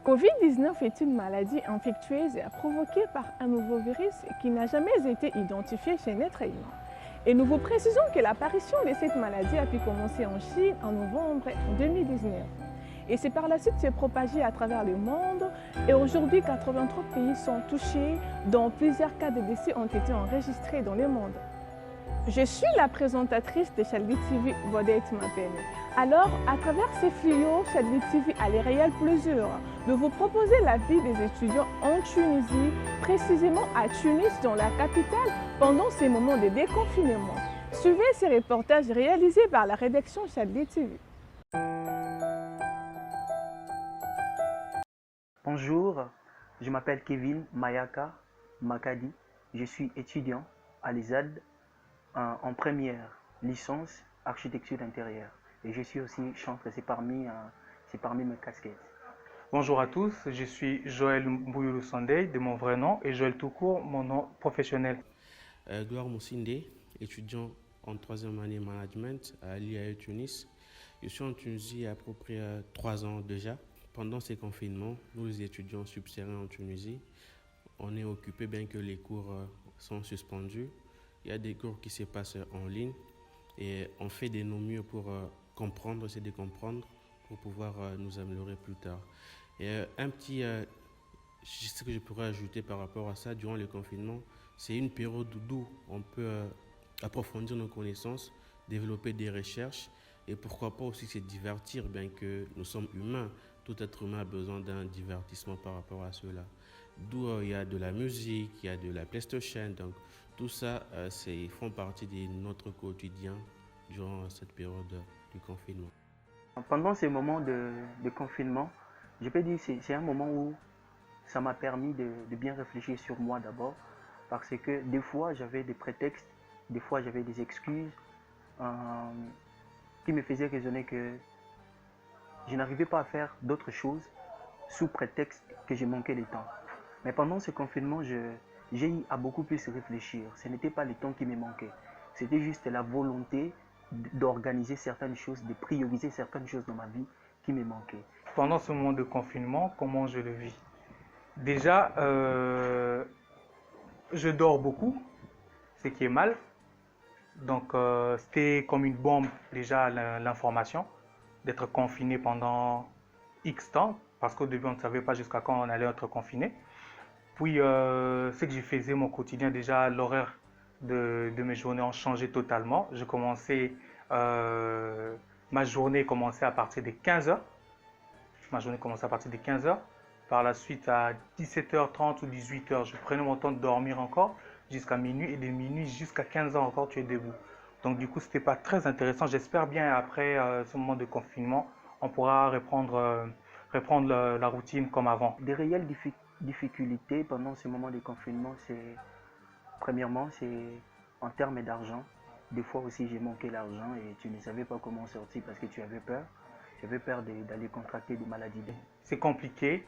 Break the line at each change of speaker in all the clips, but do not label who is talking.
Covid-19 est une maladie infectieuse provoquée par un nouveau virus qui n'a jamais été identifié chez l'être humain. Et nous vous précisons que l'apparition de cette maladie a pu commencer en Chine en novembre 2019. Et c'est par la suite s'est propagée à travers le monde. Et aujourd'hui, 83 pays sont touchés, dont plusieurs cas de décès ont été enregistrés dans le monde. Je suis la présentatrice de Chalvi TV, Vodette Mapene. Alors, à travers ces fluides, Chalvi TV a le réel plaisir de vous proposer la vie des étudiants en Tunisie, précisément à Tunis, dans la capitale, pendant ces moments de déconfinement. Suivez ces reportages réalisés par la rédaction Chalvi TV.
Bonjour, je m'appelle Kevin Mayaka Makadi. Je suis étudiant à l'ISAD en première licence architecture d'intérieur. Et je suis aussi chanteur, c'est parmi mes casquettes.
Bonjour à tous, je suis Joël Mbouyulu Sandey de mon vrai nom et Joël tout court, mon nom professionnel.
Gloire Moussinde, étudiant en troisième année management à l'IAE Tunis. Je suis en Tunisie à peu près 3 ans déjà. Pendant ces confinements, nous les étudiants subsahariens en Tunisie, on est occupés bien que les cours sont suspendus. Il y a des cours qui se passent en ligne et on fait de nos mieux pour comprendre, essayer de comprendre pour pouvoir nous améliorer plus tard. Et ce que je pourrais ajouter par rapport à ça, durant le confinement, c'est une période d'où on peut approfondir nos connaissances, développer des recherches et pourquoi pas aussi se divertir, bien que nous sommes humains. Tout être humain a besoin d'un divertissement par rapport à cela. D'où il y a de la musique, il y a de la PlayStation, donc tout ça, font partie de notre quotidien durant cette période du confinement.
Pendant ces moments de confinement, je peux dire que c'est un moment où ça m'a permis de bien réfléchir sur moi d'abord, parce que des fois j'avais des prétextes, des fois j'avais des excuses qui me faisaient raisonner que je n'arrivais pas à faire d'autres choses sous prétexte que je manquais de temps. Mais pendant ce confinement, j'ai eu à beaucoup plus réfléchir. Ce n'était pas le temps qui me manquait. C'était juste la volonté d'organiser certaines choses, de prioriser certaines choses dans ma vie qui me manquaient.
Pendant ce moment de confinement, comment je le vis? Déjà, je dors beaucoup, ce qui est mal. Donc, c'était comme une bombe déjà l'information d'être confiné pendant X temps, parce qu'au début on ne savait pas jusqu'à quand on allait être confiné. Puis ce que je faisais, mon quotidien, déjà l'horaire de mes journées ont changé totalement. Ma journée commençait à partir de 15h. Par la suite, à 17h30 ou 18h, je prenais mon temps de dormir encore jusqu'à minuit. Et de minuit jusqu'à 15h encore, tu es debout. Donc du coup, ce n'était pas très intéressant. J'espère bien après ce moment de confinement, on pourra reprendre la routine comme avant.
Des réelles difficultés pendant ce moment de confinement, premièrement, c'est en termes d'argent. Des fois aussi, j'ai manqué l'argent et tu ne savais pas comment sortir parce que tu avais peur. Tu avais peur d'aller contracter des maladies.
C'est compliqué.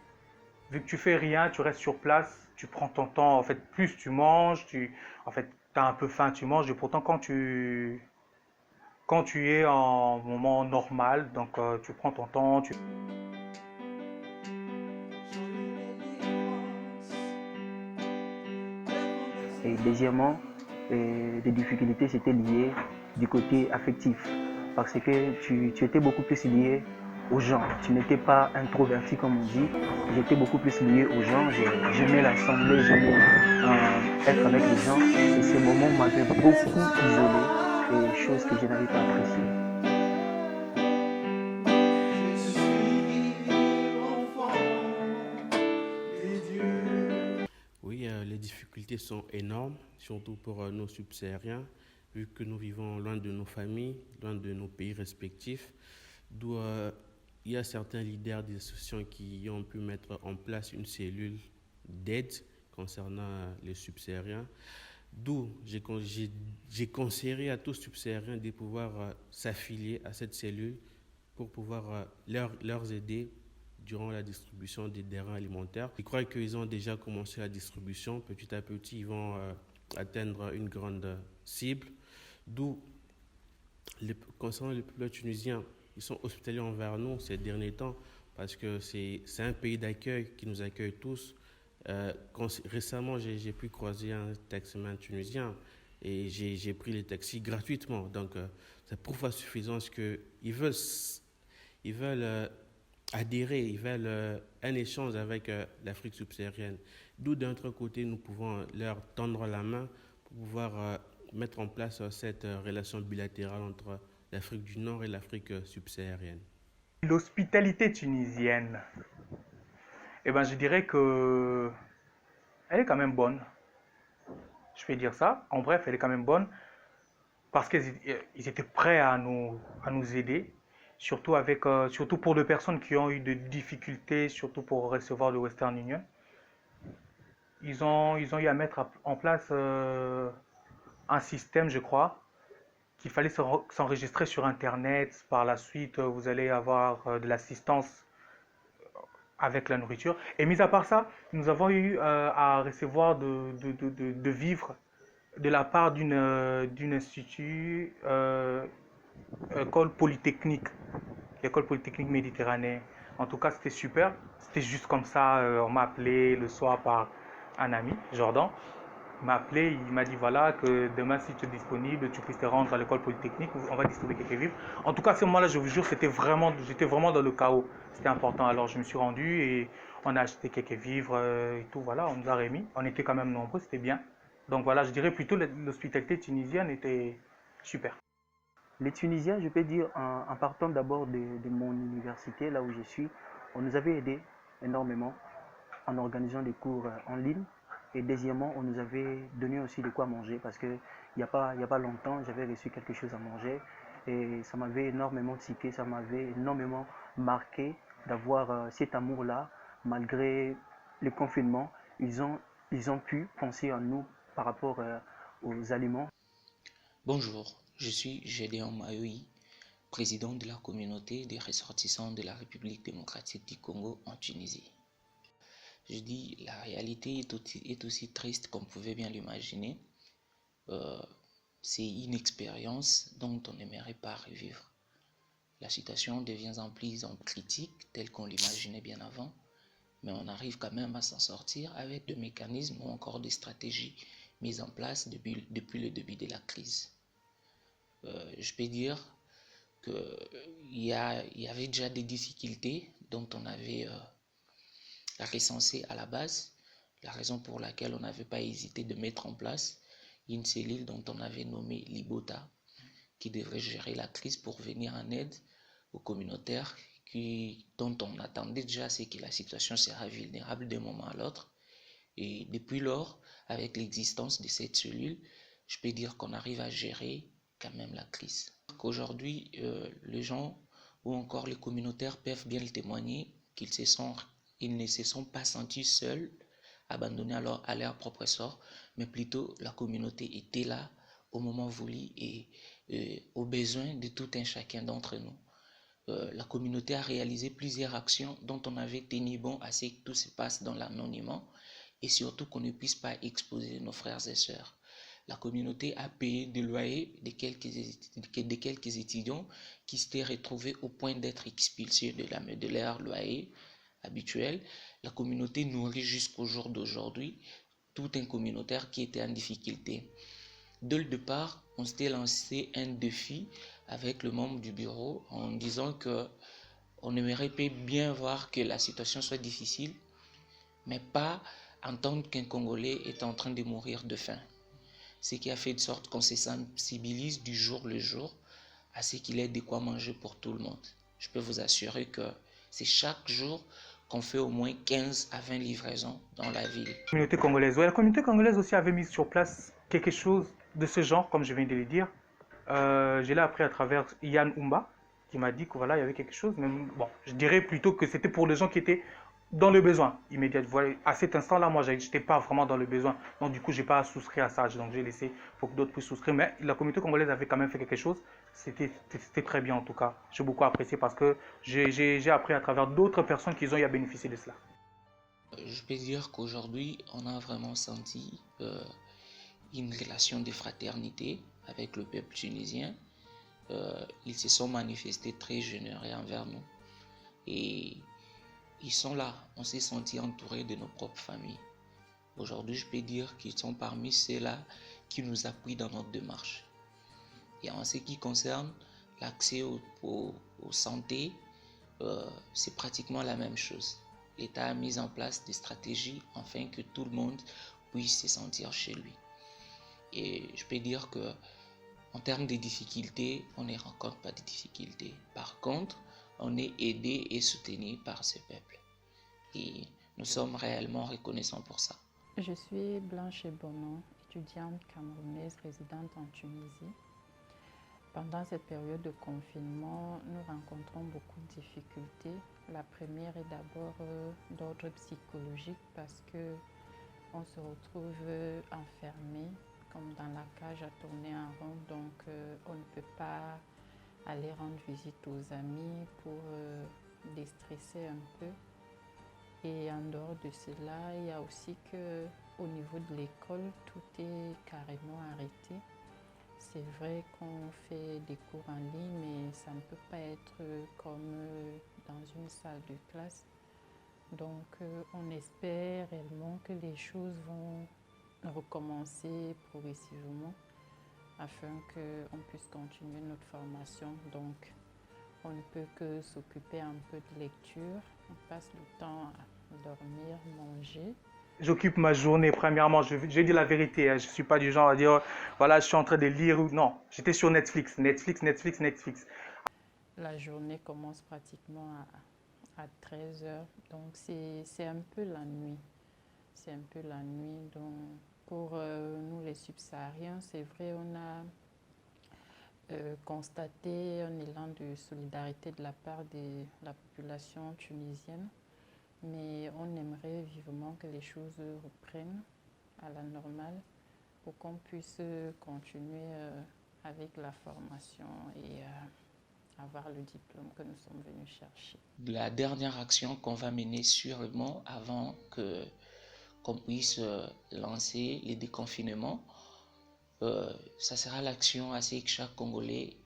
Vu que tu fais rien, tu restes sur place, tu prends ton temps. En fait, plus tu manges, tu as un peu faim, tu manges. Et pourtant, quand tu es en moment normal, donc tu prends ton temps.
Et deuxièmement, les difficultés c'était lié du côté affectif, parce que tu étais beaucoup plus lié aux gens. Tu n'étais pas introverti comme on dit, j'étais beaucoup plus lié aux gens. J'aimais l'assemblée, j'aimais être avec les gens. Et ces moments m'avaient beaucoup isolé, et chose que je n'avais pas appréciée.
Oui, les difficultés sont énormes, surtout pour nos subsahariens, vu que nous vivons loin de nos familles, loin de nos pays respectifs, d'où il y a certains leaders des associations qui ont pu mettre en place une cellule d'aide concernant les subsahariens, d'où j'ai conseillé à tous subsahariens de pouvoir s'affilier à cette cellule pour pouvoir leur aider durant la distribution des denrées alimentaires. Je crois qu'ils ont déjà commencé la distribution. Petit à petit, ils vont atteindre une grande cible. D'où, concernant le peuple tunisien, ils sont hospitaliers envers nous ces derniers temps parce que c'est un pays d'accueil qui nous accueille tous. Récemment, j'ai pu croiser un taximan tunisien et j'ai pris les taxis gratuitement. Donc, ça prouve à suffisance qu'ils veulent, ils veulent adhérer, ils veulent un échange avec l'Afrique subsaharienne. D'où, d'un autre côté, nous pouvons leur tendre la main pour pouvoir mettre en place cette relation bilatérale entre l'Afrique du Nord et l'Afrique subsaharienne.
L'hospitalité tunisienne, eh ben, je dirais que elle est quand même bonne. Je vais dire ça. En bref, elle est quand même bonne parce qu'ils étaient prêts à nous aider, surtout pour les personnes qui ont eu des difficultés, surtout pour recevoir le Western Union. Ils ont eu à mettre en place un système, je crois, qu'il fallait s'enregistrer sur Internet. Par la suite, vous allez avoir de l'assistance avec la nourriture. Et mis à part ça, nous avons eu à recevoir de vivres de la part d'une institut, école polytechnique, l'école polytechnique méditerranéenne. En tout cas, c'était super. C'était juste comme ça. On m'a appelé le soir par un ami, Jordan. Il m'a appelé, il m'a dit voilà que demain si tu es disponible, tu puisses te rendre à l'école polytechnique, on va distribuer quelques vivres. En tout cas, à ce moment-là, je vous jure, j'étais vraiment dans le chaos. C'était important. Alors je me suis rendu et on a acheté quelques vivres et tout. Voilà, on nous a remis. On était quand même nombreux, c'était bien. Donc voilà, je dirais plutôt l'hospitalité tunisienne était super.
Les Tunisiens, je peux dire, en partant d'abord de mon université, là où je suis, on nous avait aidés énormément en organisant des cours en ligne. Et deuxièmement, on nous avait donné aussi de quoi manger parce qu'il n'y a pas longtemps, j'avais reçu quelque chose à manger et ça m'avait énormément tiqué, ça m'avait énormément marqué d'avoir cet amour-là. Malgré le confinement, ils ont pu penser à nous par rapport aux aliments.
Bonjour, je suis Gédéon Mayoui, président de la communauté des ressortissants de la République démocratique du Congo en Tunisie. Je dis, la réalité est aussi triste qu'on pouvait bien l'imaginer. C'est une expérience dont on n'aimerait pas revivre. La situation devient en plus en critique, telle qu'on l'imaginait bien avant, mais on arrive quand même à s'en sortir avec des mécanismes ou encore des stratégies mises en place depuis le début de la crise. Je peux dire qu'il y avait déjà des difficultés dont on avait recensé à la base, la raison pour laquelle on n'avait pas hésité de mettre en place une cellule dont on avait nommé Libota, qui devrait gérer la crise pour venir en aide aux communautaires dont on attendait déjà c'est que la situation sera vulnérable d'un moment à l'autre. Et depuis lors, avec l'existence de cette cellule, je peux dire qu'on arrive à gérer quand même la crise. Aujourd'hui, les gens ou encore les communautaires peuvent bien le témoigner qu'ils ne se sont pas sentis seuls, abandonnés à leur propre sort, mais plutôt la communauté était là au moment voulu et aux besoins de tout un chacun d'entre nous. La communauté a réalisé plusieurs actions dont on avait tenu bon à ce que tout se passe dans l'anonymat et surtout qu'on ne puisse pas exposer nos frères et sœurs. La communauté a payé des loyers de quelques étudiants qui s'étaient retrouvés au point d'être expulsés de leur loyer habituel. La communauté nourrit jusqu'au jour d'aujourd'hui tout un communautaire qui était en difficulté. Dès le départ, on s'était lancé un défi avec le membre du bureau en disant qu'on aimerait bien voir que la situation soit difficile, mais pas entendre qu'un Congolais est en train de mourir de faim. Ce qui a fait de sorte qu'on se sensibilise du jour le jour à ce qu'il y ait de quoi manger pour tout le monde. Je peux vous assurer que c'est chaque jour qu'on fait au moins 15 à 20 livraisons dans la ville.
La communauté congolaise, ouais, la communauté congolaise aussi avait mis sur place quelque chose de ce genre, comme je viens de le dire. Je l'ai appris à travers Yann Oumba, qui m'a dit que voilà, il y avait quelque chose. Mais bon, je dirais plutôt que c'était pour les gens qui étaient dans le besoin immédiat. Voilà, à cet instant-là, moi, je n'étais pas vraiment dans le besoin. Donc, du coup, je n'ai pas souscrit à ça. Donc, j'ai laissé pour que d'autres puissent souscrire. Mais la communauté congolaise avait quand même fait quelque chose. C'était très bien, en tout cas. J'ai beaucoup apprécié parce que j'ai appris à travers d'autres personnes qui ont eu à bénéficier de cela.
Je peux dire qu'aujourd'hui, on a vraiment senti une relation de fraternité avec le peuple tunisien. Ils se sont manifestés très généreux envers nous. Et ils sont là. On s'est senti entouré de nos propres familles. Aujourd'hui, je peux dire qu'ils sont parmi ceux-là qui nous appuient dans notre démarche. Et en ce qui concerne l'accès aux santé, c'est pratiquement la même chose. L'État a mis en place des stratégies afin que tout le monde puisse se sentir chez lui. Et je peux dire que en termes de difficultés, on ne rencontre pas de difficultés. Par contre, on est aidé et soutenu par ce peuple. Et nous sommes réellement reconnaissants pour ça.
Je suis Blanche Bonon, étudiante camerounaise résidente en Tunisie. Pendant cette période de confinement, nous rencontrons beaucoup de difficultés. La première est d'abord d'ordre psychologique parce qu'on se retrouve enfermé comme dans la cage à tourner en rond, donc on ne peut pas aller rendre visite aux amis pour déstresser un peu. Et en dehors de cela, il y a aussi qu'au niveau de l'école, tout est carrément arrêté. C'est vrai qu'on fait des cours en ligne, mais ça ne peut pas être comme dans une salle de classe. Donc on espère réellement que les choses vont recommencer progressivement afin qu'on puisse continuer notre formation. Donc on ne peut que s'occuper un peu de lecture, on passe le temps à dormir, manger.
J'occupe ma journée, premièrement, je dis la vérité, hein, je ne suis pas du genre à dire, voilà, je suis en train de lire ou non. J'étais sur Netflix.
La journée commence pratiquement à 13 h, donc c'est un peu la nuit. C'est un peu la nuit. Donc pour nous les subsahariens, c'est vrai, on a constaté un élan de solidarité de la part de la population tunisienne. Mais on aimerait vivement que les choses reprennent à la normale pour qu'on puisse continuer avec la formation et avoir le diplôme que nous sommes venus chercher.
La dernière action qu'on va mener sûrement avant qu'on puisse lancer les déconfinements, ça sera l'action à ce que chaque Congolais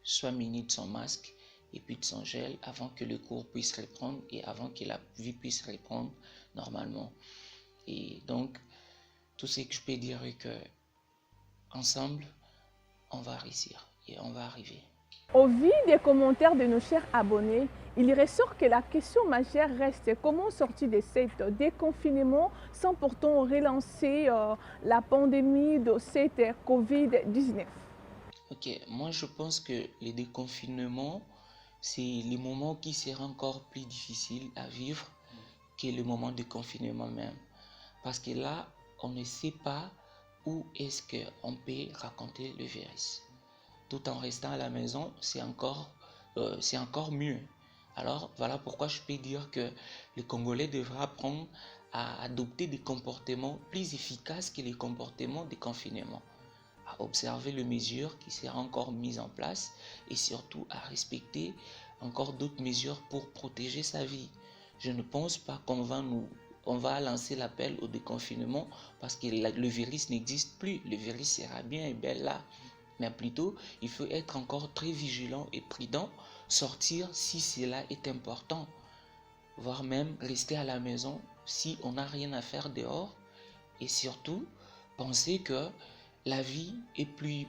soit muni de son masque et puis de son gel avant que le cours puisse reprendre et avant que la vie puisse reprendre normalement. Et donc, tout ce que je peux dire est que ensemble, on va réussir et on va arriver.
Au vu des commentaires de nos chers abonnés, il ressort que la question majeure reste comment sortir de cet déconfinement sans pourtant relancer la pandémie de cette Covid-19.
Ok, moi je pense que le déconfinement, c'est le moment qui sera encore plus difficile à vivre que le moment de confinement même. Parce que là, on ne sait pas où est-ce qu'on peut raconter le virus. Tout en restant à la maison, c'est encore mieux. Alors voilà pourquoi je peux dire que le Congolais devra apprendre à adopter des comportements plus efficaces que les comportements de confinement. À observer les mesures qui seront encore mises en place et surtout à respecter encore d'autres mesures pour protéger sa vie. Je ne pense pas qu'on va lancer l'appel au déconfinement parce que le virus n'existe plus. Le virus sera bien et bien là. Mais plutôt, il faut être encore très vigilant et prudent, sortir si cela est important, voire même rester à la maison si on n'a rien à faire dehors et surtout penser que la vie est plus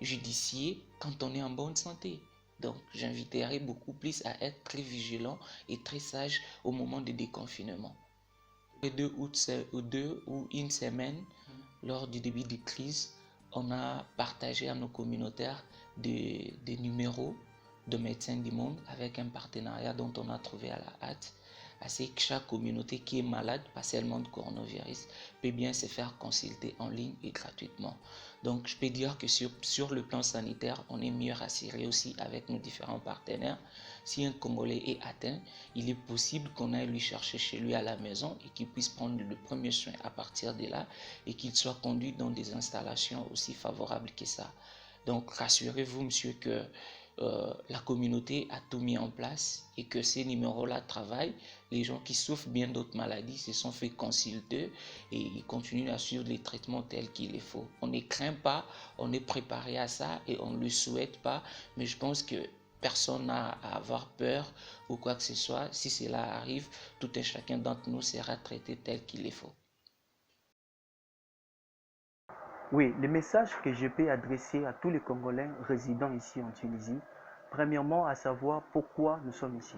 judicieuse quand on est en bonne santé. Donc, j'inviterai beaucoup plus à être très vigilant et très sage au moment du déconfinement. Le 2 août ou une semaine, lors du début de crise, on a partagé à nos communautaires des numéros de Médecins du Monde avec un partenariat dont on a trouvé à la hâte. Assez que chaque communauté qui est malade, pas seulement de coronavirus, peut bien se faire consulter en ligne et gratuitement. Donc je peux dire que sur le plan sanitaire, on est mieux rassuré aussi avec nos différents partenaires. Si un Congolais est atteint, il est possible qu'on aille lui chercher chez lui à la maison et qu'il puisse prendre le premier soin à partir de là et qu'il soit conduit dans des installations aussi favorables que ça. Donc rassurez-vous, monsieur, que la communauté a tout mis en place et que ces numéros-là travaillent. Les gens qui souffrent bien d'autres maladies se sont fait consulter et ils continuent à suivre les traitements tels qu'il les faut. On ne craint pas, on est préparé à ça et on ne le souhaite pas, mais je pense que personne n'a à avoir peur ou quoi que ce soit. Si cela arrive, tout un chacun d'entre nous sera traité tel qu'il est faut.
Oui, le message que je peux adresser à tous les Congolais résidant ici en Tunisie, premièrement, à savoir pourquoi nous sommes ici.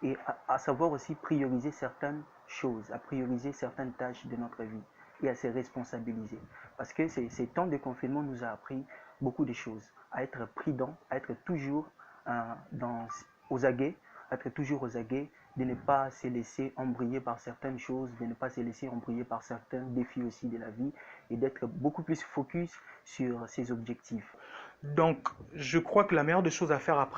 Et à savoir aussi prioriser certaines choses, à prioriser certaines tâches de notre vie et à se responsabiliser. Parce que ces temps de confinement nous a appris beaucoup de choses, à être prudent, à être toujours aux aguets, de ne pas se laisser embrayer par certaines choses, de ne pas se laisser embrayer par certains défis aussi de la vie et d'être beaucoup plus focus sur ses objectifs.
Donc, je crois que la meilleure des choses à faire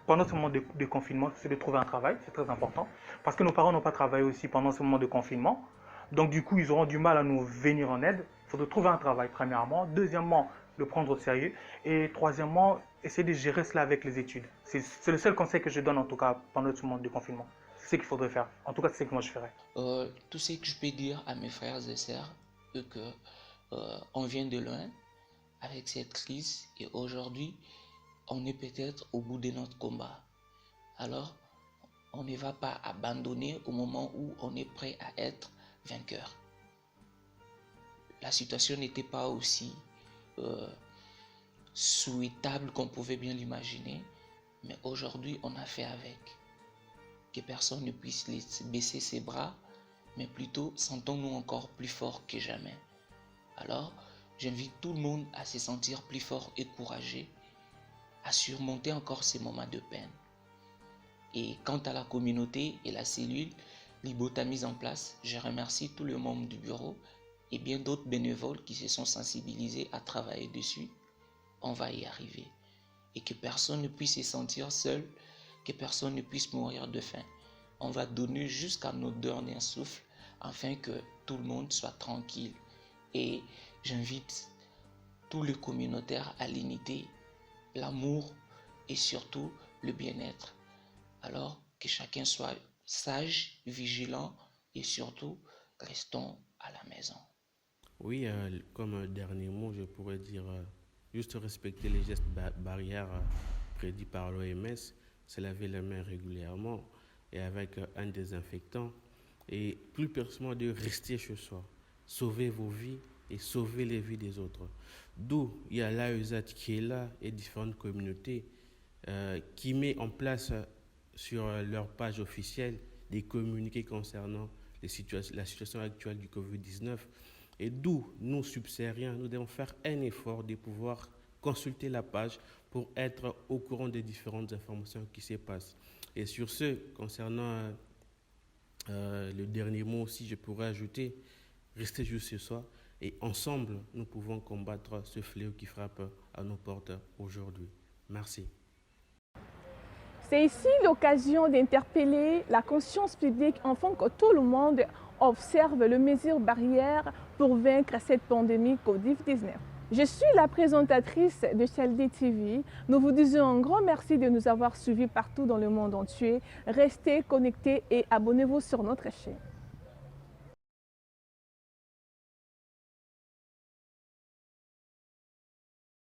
pendant ce moment de confinement, c'est de trouver un travail, c'est très important. Parce que nos parents n'ont pas travaillé aussi pendant ce moment de confinement. Donc, du coup, ils auront du mal à nous venir en aide. Il faut trouver un travail, premièrement. Deuxièmement, le prendre au sérieux. Et troisièmement, essayer de gérer cela avec les études. C'est le seul conseil que je donne, en tout cas, pendant ce moment de confinement. C'est ce qu'il faudrait faire. En tout cas, c'est ce que moi je ferais.
Tout ce que je peux dire à mes frères et sœurs, c'est qu'on vient de loin avec cette crise et aujourd'hui, on est peut-être au bout de notre combat. Alors, on ne va pas abandonner au moment où on est prêt à être vainqueur. La situation n'était pas aussi souhaitable qu'on pouvait bien l'imaginer, mais aujourd'hui, on a fait avec. Que personne ne puisse baisser ses bras, mais plutôt sentons-nous encore plus forts que jamais. Alors, j'invite tout le monde à se sentir plus fort et courageux, à surmonter encore ces moments de peine. Et quant à la communauté et la cellule Libota mise en place, je remercie tous les membres du bureau et bien d'autres bénévoles qui se sont sensibilisés à travailler dessus. On va y arriver. Et que personne ne puisse se sentir seul, que personne ne puisse mourir de faim. On va donner jusqu'à notre dernier souffle afin que tout le monde soit tranquille. Et j'invite tous les communautaires à l'unité, l'amour et surtout le bien-être. Alors que chacun soit sage, vigilant et surtout restons à la maison.
Oui, comme dernier mot, je pourrais dire juste respecter les gestes barrières prédits par l'OMS, se laver les mains régulièrement et avec un désinfectant et plus personnellement de rester chez soi, sauver vos vies et sauver les vies des autres. D'où il y a l'AESAT qui est là et différentes communautés qui met en place sur leur page officielle des communiqués concernant la situation actuelle du Covid-19 et d'où nous, subsahariens, nous devons faire un effort de pouvoir consulter la page pour être au courant des différentes informations qui se passent. Et sur ce, concernant le dernier mot aussi, je pourrais ajouter, restez juste chez soi et ensemble, nous pouvons combattre ce fléau qui frappe à nos portes aujourd'hui. Merci.
C'est ici l'occasion d'interpeller la conscience publique afin que tout le monde observe les mesures barrières pour vaincre cette pandémie Covid-19. Je suis la présentatrice de Chaldé TV. Nous vous disons un grand merci de nous avoir suivis partout dans le monde entier. Restez connectés et abonnez-vous sur notre chaîne.